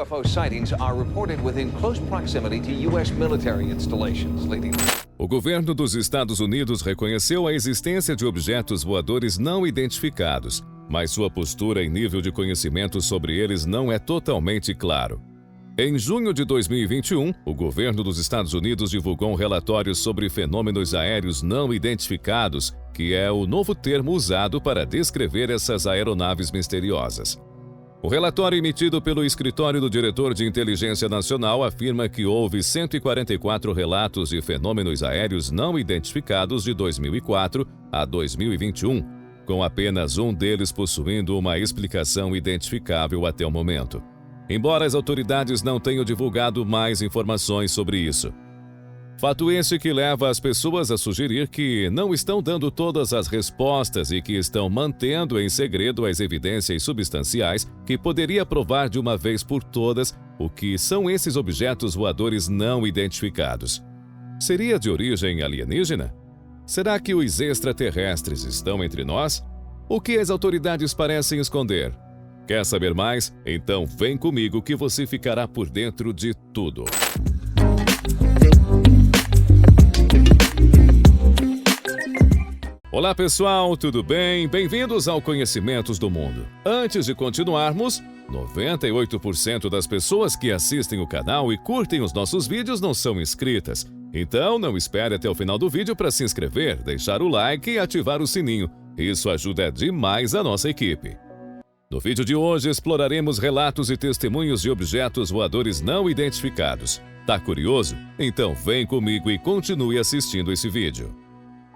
UFO sightings are reported within close proximity to U.S. military installations, leading... O governo dos Estados Unidos reconheceu a existência de objetos voadores não identificados, mas sua postura e nível de conhecimento sobre eles não é totalmente claro. Em junho de 2021, o governo dos Estados Unidos divulgou um relatório sobre fenômenos aéreos não identificados, que é o novo termo usado para descrever essas aeronaves misteriosas. O relatório emitido pelo Escritório do Diretor de Inteligência Nacional afirma que houve 144 relatos de fenômenos aéreos não identificados de 2004 a 2021, com apenas um deles possuindo uma explicação identificável até o momento. Embora as autoridades não tenham divulgado mais informações sobre isso. Fato esse que leva as pessoas a sugerir que não estão dando todas as respostas e que estão mantendo em segredo as evidências substanciais que poderia provar de uma vez por todas o que são esses objetos voadores não identificados. Seria de origem alienígena? Será que os extraterrestres estão entre nós? O que as autoridades parecem esconder? Quer saber mais? Então vem comigo que você ficará por dentro de tudo. Olá pessoal, tudo bem? Bem-vindos ao Conhecimentos do Mundo. Antes de continuarmos, 98% das pessoas que assistem o canal e curtem os nossos vídeos não são inscritas. Então não espere até o final do vídeo para se inscrever, deixar o like e ativar o sininho. Isso ajuda demais a nossa equipe. No vídeo de hoje exploraremos relatos e testemunhos de objetos voadores não identificados. Tá curioso? Então vem comigo e continue assistindo esse vídeo.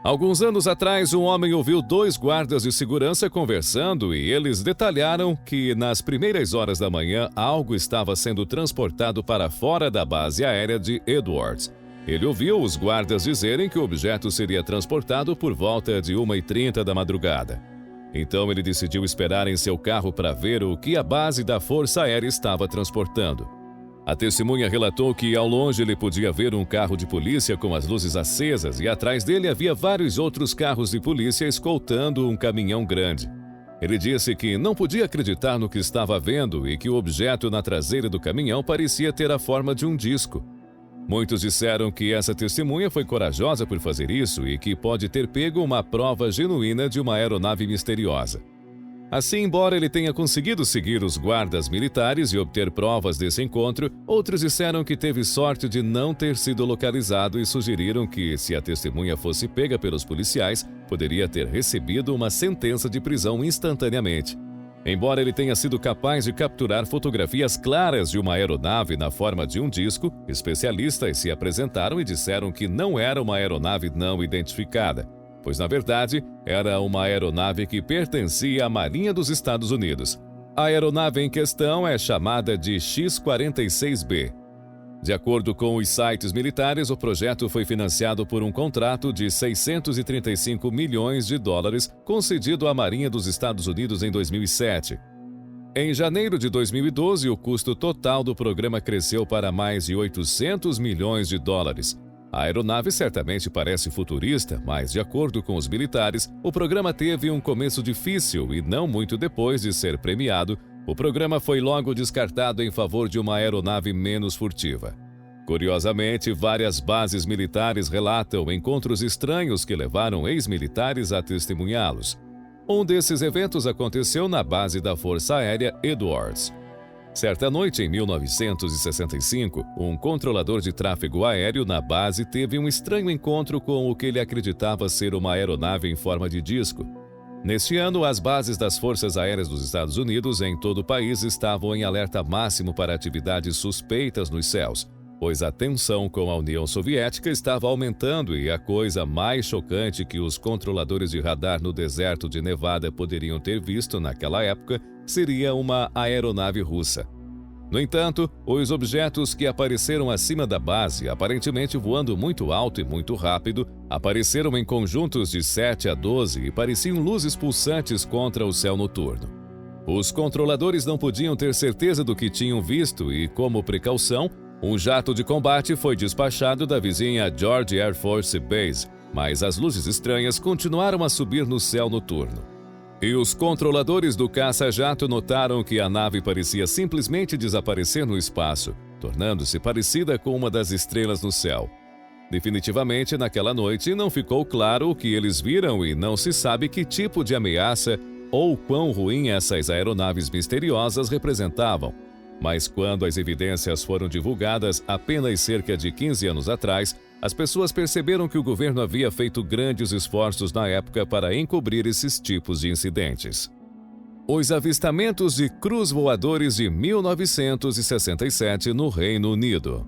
Alguns anos atrás, um homem ouviu dois guardas de segurança conversando e eles detalharam que nas primeiras horas da manhã algo estava sendo transportado para fora da base aérea de Edwards. Ele ouviu os guardas dizerem que o objeto seria transportado por volta de 1h30 da madrugada. Então ele decidiu esperar em seu carro para ver o que a base da Força Aérea estava transportando. A testemunha relatou que ao longe ele podia ver um carro de polícia com as luzes acesas e atrás dele havia vários outros carros de polícia escoltando um caminhão grande. Ele disse que não podia acreditar no que estava vendo e que o objeto na traseira do caminhão parecia ter a forma de um disco. Muitos disseram que essa testemunha foi corajosa por fazer isso e que pode ter pego uma prova genuína de uma aeronave misteriosa. Assim, embora ele tenha conseguido seguir os guardas militares e obter provas desse encontro, outros disseram que teve sorte de não ter sido localizado e sugeriram que, se a testemunha fosse pega pelos policiais, poderia ter recebido uma sentença de prisão instantaneamente. Embora ele tenha sido capaz de capturar fotografias claras de uma aeronave na forma de um disco, especialistas se apresentaram e disseram que não era uma aeronave não identificada, pois na verdade era uma aeronave que pertencia à Marinha dos Estados Unidos. A aeronave em questão é chamada de X-46B. De acordo com os sites militares, o projeto foi financiado por um contrato de $635 milhões concedido à Marinha dos Estados Unidos em 2007. Em janeiro de 2012, o custo total do programa cresceu para mais de $800 milhões. A aeronave certamente parece futurista, mas, de acordo com os militares, o programa teve um começo difícil e não muito depois de ser premiado, o programa foi logo descartado em favor de uma aeronave menos furtiva. Curiosamente, várias bases militares relatam encontros estranhos que levaram ex-militares a testemunhá-los. Um desses eventos aconteceu na base da Força Aérea Edwards. Certa noite, em 1965, um controlador de tráfego aéreo na base teve um estranho encontro com o que ele acreditava ser uma aeronave em forma de disco. Neste ano, as bases das Forças Aéreas dos Estados Unidos em todo o país estavam em alerta máximo para atividades suspeitas nos céus, pois a tensão com a União Soviética estava aumentando e a coisa mais chocante que os controladores de radar no deserto de Nevada poderiam ter visto naquela época seria uma aeronave russa. No entanto, os objetos que apareceram acima da base, aparentemente voando muito alto e muito rápido, apareceram em conjuntos de 7 a 12 e pareciam luzes pulsantes contra o céu noturno. Os controladores não podiam ter certeza do que tinham visto e, como precaução, um jato de combate foi despachado da vizinha George Air Force Base, mas as luzes estranhas continuaram a subir no céu noturno. E os controladores do caça-jato notaram que a nave parecia simplesmente desaparecer no espaço, tornando-se parecida com uma das estrelas no céu. Definitivamente, naquela noite, não ficou claro o que eles viram e não se sabe que tipo de ameaça ou quão ruim essas aeronaves misteriosas representavam. Mas quando as evidências foram divulgadas apenas cerca de 15 anos atrás, as pessoas perceberam que o governo havia feito grandes esforços na época para encobrir esses tipos de incidentes. Os avistamentos de cruz voadores de 1967 no Reino Unido.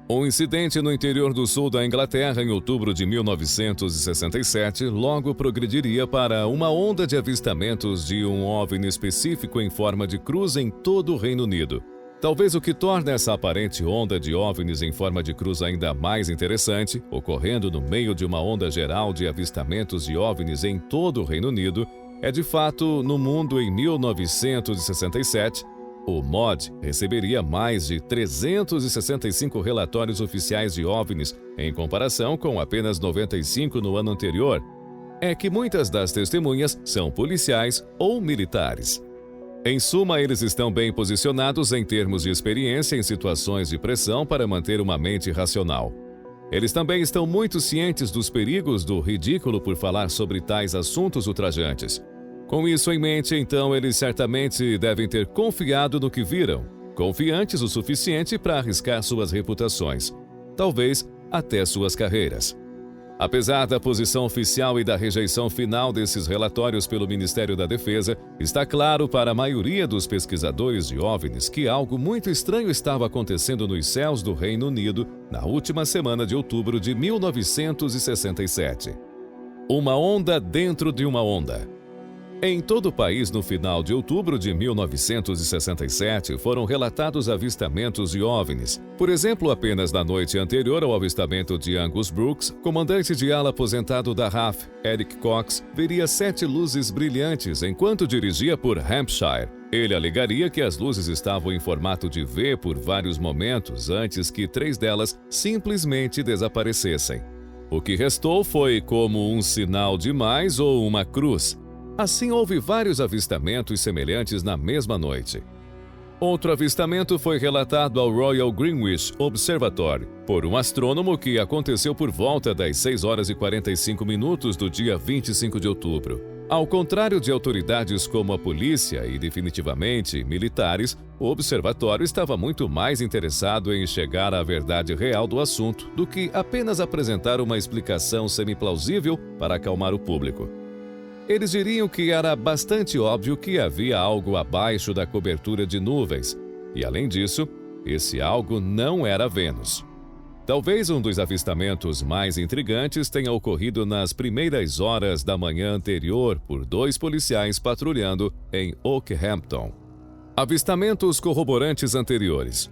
Um incidente no interior do sul da Inglaterra em outubro de 1967 logo progrediria para uma onda de avistamentos de um OVNI específico em forma de cruz em todo o Reino Unido. Talvez o que torna essa aparente onda de OVNIs em forma de cruz ainda mais interessante, ocorrendo no meio de uma onda geral de avistamentos de OVNIs em todo o Reino Unido, é de fato, no mundo em 1967, o MOD receberia mais de 365 relatórios oficiais de OVNIs, em comparação com apenas 95 no ano anterior. É que muitas das testemunhas são policiais ou militares. Em suma, eles estão bem posicionados em termos de experiência em situações de pressão para manter uma mente racional. Eles também estão muito cientes dos perigos do ridículo por falar sobre tais assuntos ultrajantes. Com isso em mente, então, eles certamente devem ter confiado no que viram, confiantes o suficiente para arriscar suas reputações, talvez até suas carreiras. Apesar da posição oficial e da rejeição final desses relatórios pelo Ministério da Defesa, está claro para a maioria dos pesquisadores de OVNIs que algo muito estranho estava acontecendo nos céus do Reino Unido na última semana de outubro de 1967. Uma onda dentro de uma onda. Em todo o país, no final de outubro de 1967, foram relatados avistamentos de OVNIs. Por exemplo, apenas na noite anterior ao avistamento de Angus Brooks, comandante de ala aposentado da RAF, Eric Cox, veria 7 luzes brilhantes enquanto dirigia por Hampshire. Ele alegaria que as luzes estavam em formato de V por vários momentos antes que 3 delas simplesmente desaparecessem. O que restou foi como um sinal de mais ou uma cruz. Assim, houve vários avistamentos semelhantes na mesma noite. Outro avistamento foi relatado ao Royal Greenwich Observatory por um astrônomo que aconteceu por volta das 6 horas e 45 minutos do dia 25 de outubro. Ao contrário de autoridades como a polícia e, definitivamente, militares, o observatório estava muito mais interessado em chegar à verdade real do assunto do que apenas apresentar uma explicação semi-plausível para acalmar o público. Eles diriam que era bastante óbvio que havia algo abaixo da cobertura de nuvens, e além disso, esse algo não era Vênus. Talvez um dos avistamentos mais intrigantes tenha ocorrido nas primeiras horas da manhã anterior por 2 policiais patrulhando em Okehampton. Avistamentos corroborantes anteriores.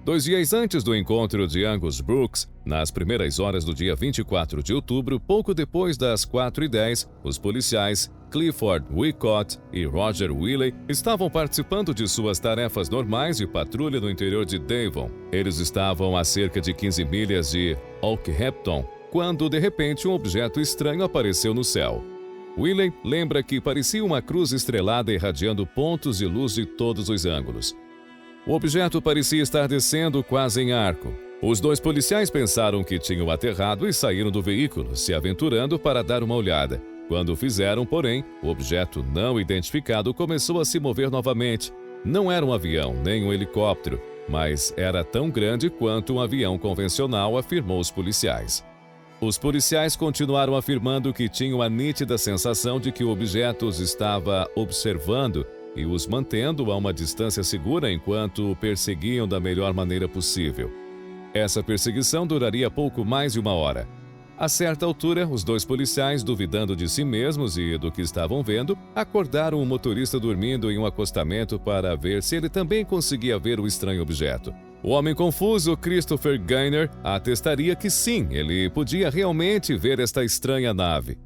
2 dias antes do encontro de Angus Brooks, nas primeiras horas do dia 24 de outubro, pouco depois das 4h10, os policiais Clifford Wicott e Roger Willey estavam participando de suas tarefas normais de patrulha no interior de Devon. Eles estavam a cerca de 15 milhas de Okehampton, quando de repente um objeto estranho apareceu no céu. Willey lembra que parecia uma cruz estrelada irradiando pontos de luz de todos os ângulos. O objeto parecia estar descendo quase em arco. Os 2 policiais pensaram que tinham aterrado e saíram do veículo, se aventurando para dar uma olhada. Quando o fizeram, porém, o objeto não identificado começou a se mover novamente. Não era um avião, nem um helicóptero, mas era tão grande quanto um avião convencional, afirmou os policiais. Os policiais continuaram afirmando que tinham a nítida sensação de que o objeto os estava observando e os mantendo a uma distância segura enquanto o perseguiam da melhor maneira possível. Essa perseguição duraria pouco mais de 1 hora. A certa altura, os 2 policiais, duvidando de si mesmos e do que estavam vendo, acordaram o motorista dormindo em um acostamento para ver se ele também conseguia ver o estranho objeto. O homem confuso, Christopher Gaynor, atestaria que sim, ele podia realmente ver esta estranha nave.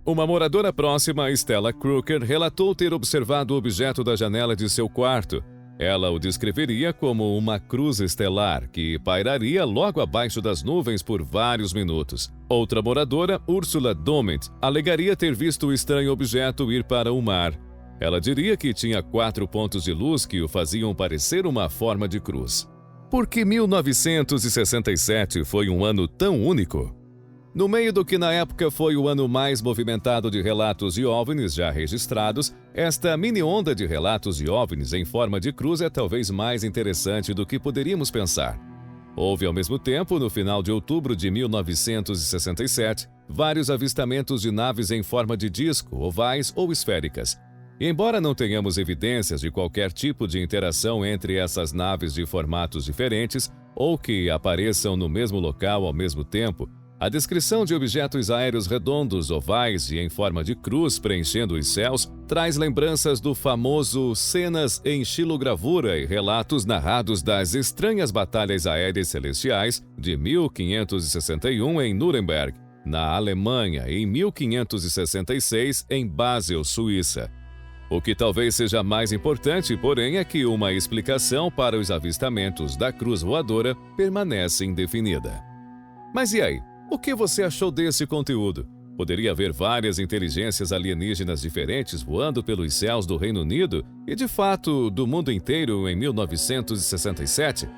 Uma moradora próxima, Stella Crooker, relatou ter observado o objeto da janela de seu quarto. Ela o descreveria como uma cruz estelar que pairaria logo abaixo das nuvens por vários minutos. Outra moradora, Ursula Domet, alegaria ter visto o estranho objeto ir para o mar. Ela diria que tinha 4 pontos de luz que o faziam parecer uma forma de cruz. Por que 1967 foi um ano tão único? No meio do que na época foi o ano mais movimentado de relatos de OVNIs já registrados, esta mini-onda de relatos de OVNIs em forma de cruz é talvez mais interessante do que poderíamos pensar. Houve ao mesmo tempo, no final de outubro de 1967, vários avistamentos de naves em forma de disco, ovais ou esféricas. E embora não tenhamos evidências de qualquer tipo de interação entre essas naves de formatos diferentes ou que apareçam no mesmo local ao mesmo tempo, a descrição de objetos aéreos redondos, ovais e em forma de cruz preenchendo os céus traz lembranças do famoso Cenas em Xilogravura e relatos narrados das estranhas batalhas aéreas celestiais de 1561 em Nuremberg, na Alemanha, e em 1566 em Basel, Suíça. O que talvez seja mais importante, porém, é que uma explicação para os avistamentos da cruz voadora permanece indefinida. Mas e aí? O que você achou desse conteúdo? Poderia haver várias inteligências alienígenas diferentes voando pelos céus do Reino Unido e, de fato, do mundo inteiro em 1967?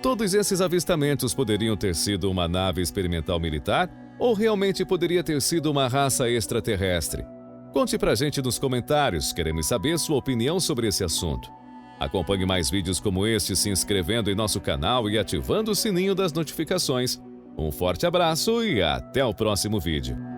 Todos esses avistamentos poderiam ter sido uma nave experimental militar ou realmente poderia ter sido uma raça extraterrestre? Conte pra gente nos comentários, queremos saber sua opinião sobre esse assunto. Acompanhe mais vídeos como este se inscrevendo em nosso canal e ativando o sininho das notificações. Um forte abraço e até o próximo vídeo.